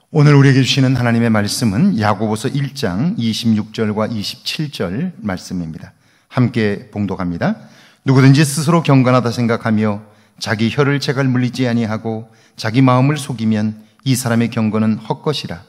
오늘 우리에게 주시는 하나님의 말씀은 야고보서 1장 26절과 27절 말씀입니다. 함께 봉독합니다. 누구든지 스스로 경건하다 생각하며 자기 혀를 제갈 물리지 아니하고 자기 마음을 속이면 이 사람의 경건은 헛것이라.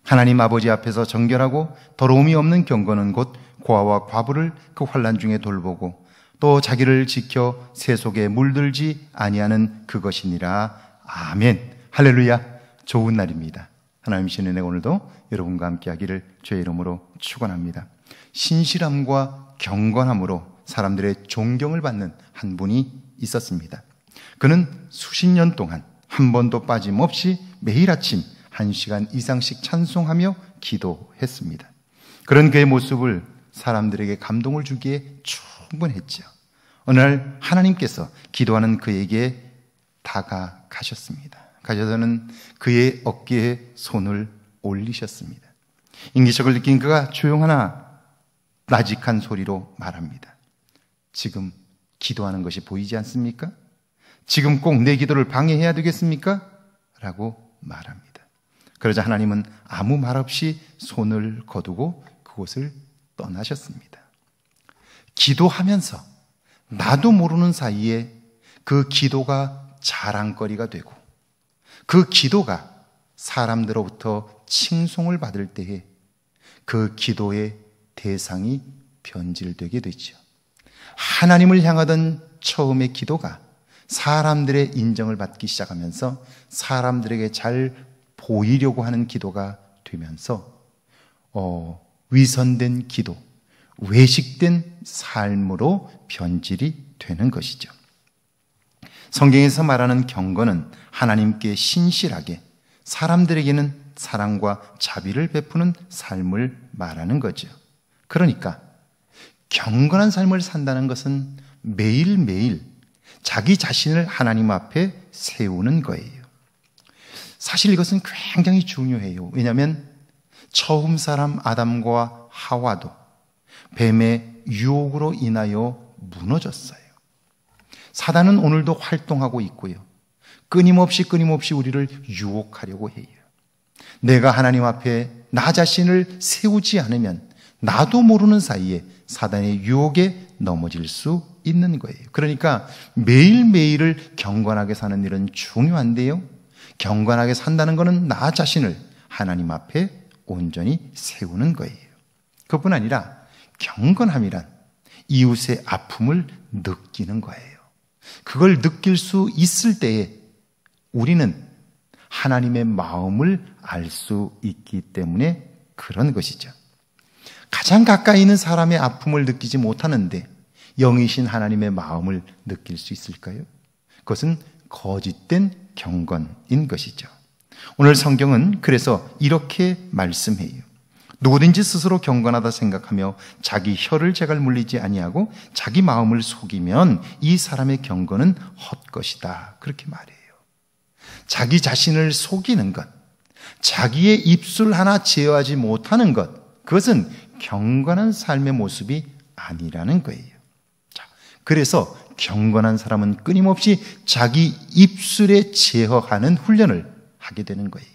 하나님 아버지 앞에서 정결하고 더러움이 없는 경건은 곧 고아와 과부를 그 환난 중에 돌보고 또 자기를 지켜 새 속에 물들지 아니하는 그것이니라. 아멘. 할렐루야. 좋은 날입니다. 하나님 신의 은혜 오늘도 여러분과 함께 하기를 주의 이름으로 축원합니다. 신실함과 경건함으로 사람들의 존경을 받는 한 분이 있었습니다. 그는 수십 년 동안 한 번도 빠짐없이 매일 아침 1시간 이상씩 찬송하며 기도했습니다. 그런 그의 모습을 사람들에게 감동을 주기에 충분했죠. 어느 날 하나님께서 기도하는 그에게 다가가셨습니다. 가셔서는 그의 어깨에 손을 올리셨습니다. 인기척을 느낀 그가 조용하나 나직한 소리로 말합니다. 지금 기도하는 것이 보이지 않습니까? 지금 꼭 내 기도를 방해해야 되겠습니까? 라고 말합니다. 그러자 하나님은 아무 말 없이 손을 거두고 그곳을 떠나셨습니다. 기도하면서 나도 모르는 사이에 그 기도가 자랑거리가 되고 그 기도가 사람들로부터 칭송을 받을 때에 그 기도의 대상이 변질되게 되죠. 하나님을 향하던 처음의 기도가 사람들의 인정을 받기 시작하면서 사람들에게 잘 보이려고 하는 기도가 되면서 위선된 기도, 외식된 삶으로 변질이 되는 것이죠. 성경에서 말하는 경건은 하나님께 신실하게 사람들에게는 사랑과 자비를 베푸는 삶을 말하는 거죠. 그러니까 경건한 삶을 산다는 것은 매일매일 자기 자신을 하나님 앞에 세우는 거예요. 사실 이것은 굉장히 중요해요. 왜냐하면 처음 사람 아담과 하와도 뱀의 유혹으로 인하여 무너졌어요. 사단은 오늘도 활동하고 있고요. 끊임없이 우리를 유혹하려고 해요. 내가 하나님 앞에 나 자신을 세우지 않으면 나도 모르는 사이에 사단의 유혹에 넘어질 수 있는 거예요. 그러니까 매일매일을 경건하게 사는 일은 중요한데요. 경건하게 산다는 것은 나 자신을 하나님 앞에 온전히 세우는 거예요. 그뿐 아니라 경건함이란 이웃의 아픔을 느끼는 거예요. 그걸 느낄 수 있을 때에 우리는 하나님의 마음을 알 수 있기 때문에 그런 것이죠. 가장 가까이 있는 사람의 아픔을 느끼지 못하는데 영이신 하나님의 마음을 느낄 수 있을까요? 그것은 거짓된 경건인 것이죠. 오늘 성경은 그래서 이렇게 말씀해요. 누구든지 스스로 경건하다 생각하며 자기 혀를 제갈 물리지 아니하고 자기 마음을 속이면 이 사람의 경건은 헛것이다. 그렇게 말해요. 자기 자신을 속이는 것, 자기의 입술 하나 제어하지 못하는 것, 그것은 경건한 삶의 모습이 아니라는 거예요. 자, 그래서 경건한 사람은 끊임없이 자기 입술에 제어하는 훈련을 하게 되는 거예요.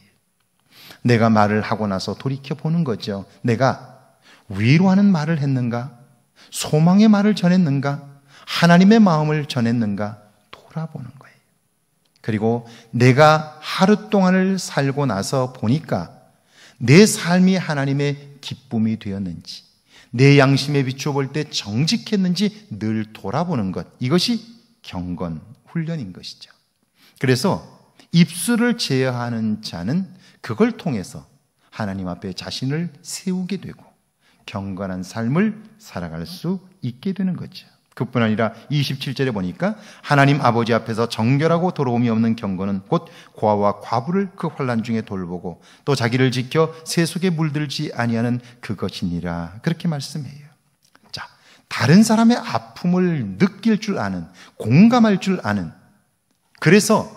내가 말을 하고 나서 돌이켜보는 거죠. 내가 위로하는 말을 했는가? 소망의 말을 전했는가? 하나님의 마음을 전했는가? 돌아보는 거예요. 그리고 내가 하루 동안을 살고 나서 보니까 내 삶이 하나님의 기쁨이 되었는지, 내 양심에 비추어 볼 때 정직했는지 늘 돌아보는 것, 이것이 경건 훈련인 것이죠. 그래서 입술을 제어하는 자는 그걸 통해서 하나님 앞에 자신을 세우게 되고 경건한 삶을 살아갈 수 있게 되는 거죠. 그뿐 아니라 27절에 보니까 하나님 아버지 앞에서 정결하고 더러움이 없는 경건은 곧 고아와 과부를 그 환난 중에 돌보고 또 자기를 지켜 새 속에 물들지 아니하는 그것이니라. 그렇게 말씀해요. 자, 다른 사람의 아픔을 느낄 줄 아는, 공감할 줄 아는, 그래서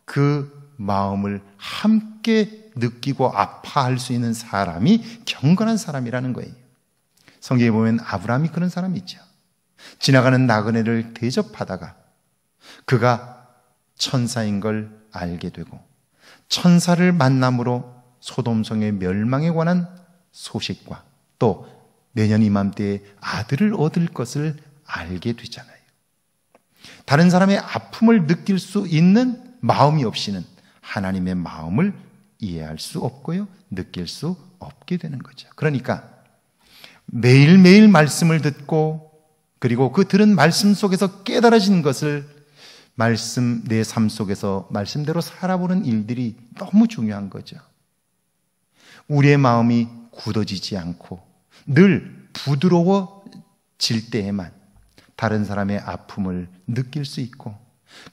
그 마음을 함께 느끼고 아파할 수 있는 사람이 경건한 사람이라는 거예요. 성경에 보면 아브라함이 그런 사람이죠. 지나가는 나그네를 대접하다가 그가 천사인 걸 알게 되고 천사를 만남으로 소돔성의 멸망에 관한 소식과 또 내년 이맘때에 아들을 얻을 것을 알게 되잖아요. 다른 사람의 아픔을 느낄 수 있는 마음이 없이는 하나님의 마음을 이해할 수 없고요, 느낄 수 없게 되는 거죠. 그러니까 매일매일 말씀을 듣고 그리고 그 들은 말씀 속에서 깨달아진 것을 내 삶 속에서 말씀대로 살아보는 일들이 너무 중요한 거죠. 우리의 마음이 굳어지지 않고 늘 부드러워질 때에만 다른 사람의 아픔을 느낄 수 있고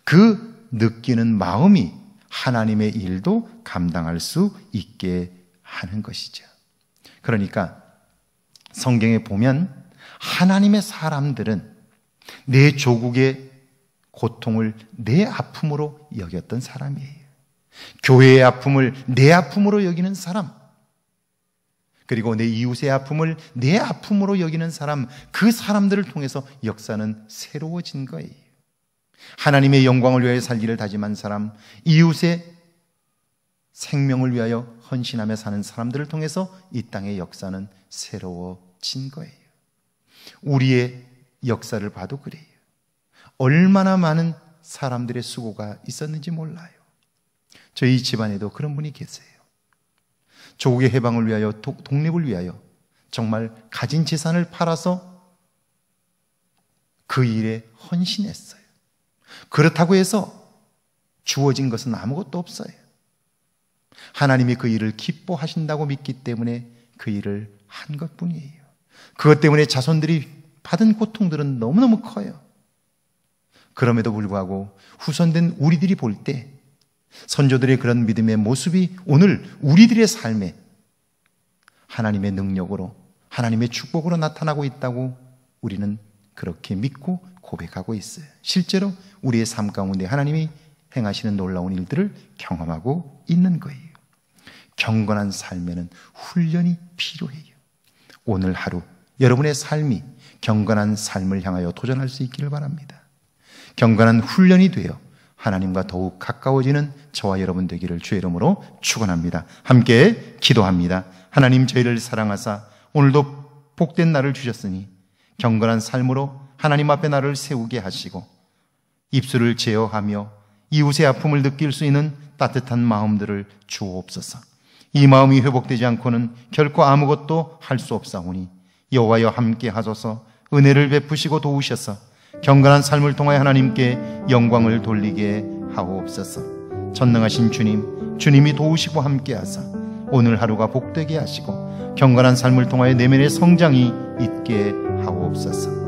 그 느끼는 마음이 하나님의 일도 감당할 수 있게 하는 것이죠. 그러니까 성경에 보면 하나님의 사람들은 내 조국의 고통을 내 아픔으로 여겼던 사람이에요. 교회의 아픔을 내 아픔으로 여기는 사람, 그리고 내 이웃의 아픔을 내 아픔으로 여기는 사람, 그 사람들을 통해서 역사는 새로워진 거예요. 하나님의 영광을 위하여 살기를 다짐한 사람, 이웃의 생명을 위하여 헌신하며 사는 사람들을 통해서 이 땅의 역사는 새로워진 거예요. 우리의 역사를 봐도 그래요. 얼마나 많은 사람들의 수고가 있었는지 몰라요. 저희 집안에도 그런 분이 계세요. 조국의 해방을 위하여, 독립을 위하여 정말 가진 재산을 팔아서 그 일에 헌신했어요. 그렇다고 해서 주어진 것은 아무것도 없어요. 하나님이 그 일을 기뻐하신다고 믿기 때문에 그 일을 한 것뿐이에요. 그것 때문에 자손들이 받은 고통들은 너무너무 커요. 그럼에도 불구하고 후손된 우리들이 볼 때 선조들의 그런 믿음의 모습이 오늘 우리들의 삶에 하나님의 능력으로, 하나님의 축복으로 나타나고 있다고 우리는 그렇게 믿고 고백하고 있어요. 실제로 우리의 삶 가운데 하나님이 행하시는 놀라운 일들을 경험하고 있는 거예요. 경건한 삶에는 훈련이 필요해요. 오늘 하루 여러분의 삶이 경건한 삶을 향하여 도전할 수 있기를 바랍니다. 경건한 훈련이 되어 하나님과 더욱 가까워지는 저와 여러분 되기를 주의 이름으로 축원합니다. 함께 기도합니다. 하나님, 저희를 사랑하사 오늘도 복된 날을 주셨으니 경건한 삶으로 하나님 앞에 나를 세우게 하시고 입술을 제어하며 이웃의 아픔을 느낄 수 있는 따뜻한 마음들을 주옵소서. 이 마음이 회복되지 않고는 결코 아무것도 할 수 없사오니 여호와여 함께 하소서. 은혜를 베푸시고 도우셔서 경건한 삶을 통하여 하나님께 영광을 돌리게 하옵소서. 전능하신 주님, 주님이 도우시고 함께 하사 오늘 하루가 복되게 하시고 경건한 삶을 통하여 내면의 성장이 있게 하옵소서.